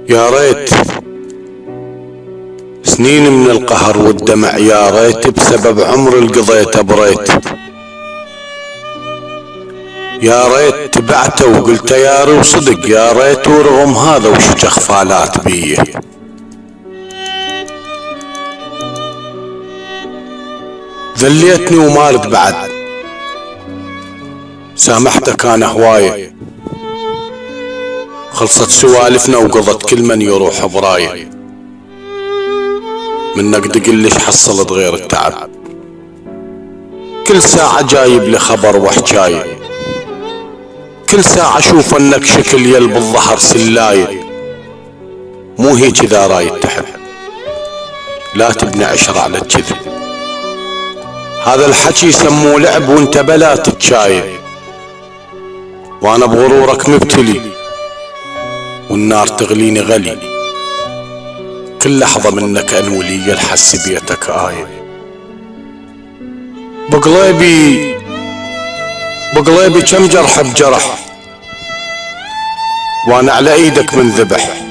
يا ريت سنين من القهر والدمع، يا ريت بسبب عمر القضيته بريت. يا ريت تبعته وقلت ياري وصدق، يا ريت ورغم هذا وش جخفالات بيه. ذليتني وما رد بعد، سامحتك انا هوايه، خلصت سوالفنا وقضت كل من يروح برايه. منك دقلش حصلت غير التعب، كل ساعة جايب لي خبر وحجاية، كل ساعة اشوف انك شكل يل بالظهر سلاية. مو هيك اذا رايد تحب، لا تبني عشرة على الكذب، هذا الحكي يسموه لعب وانت بلا تتشاية. وانا بغرورك مبتلي والنار تغليني غلي، كل لحظة منك انولي الحس بيتك آية. بقليبي كم جرح بجرح، وانا على ايدك من ذبح،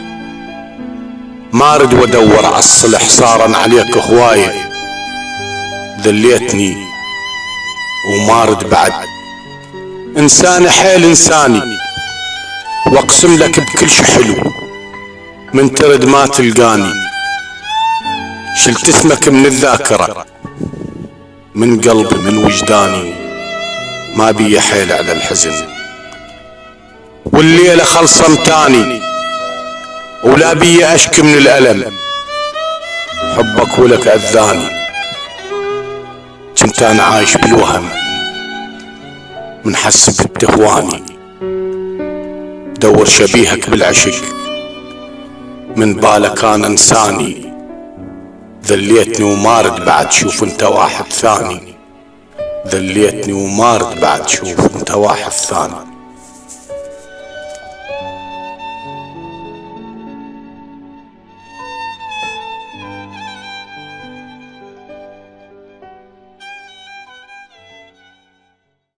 ما ارد وادور على الصلح صارا عليك هواية. ذليتني وما ارد بعد، انساني حيل انساني، واقسم لك بكل شي حلو من ترد ما تلقاني. شلت اسمك من الذاكرة من قلبي من وجداني، ما بي حيل على الحزن والليلة خلصة متاني، ولا بي اشكي من الألم، حبك ولك اذاني. كنت انا عايش بالوهم من حس بالتهواني، دور شبيهك بالعشق من بالك انا انساني. ذليتني وما رد بعد شوف انت واحد ثاني، ذليتني وما رد بعد شوف انت واحد ثاني.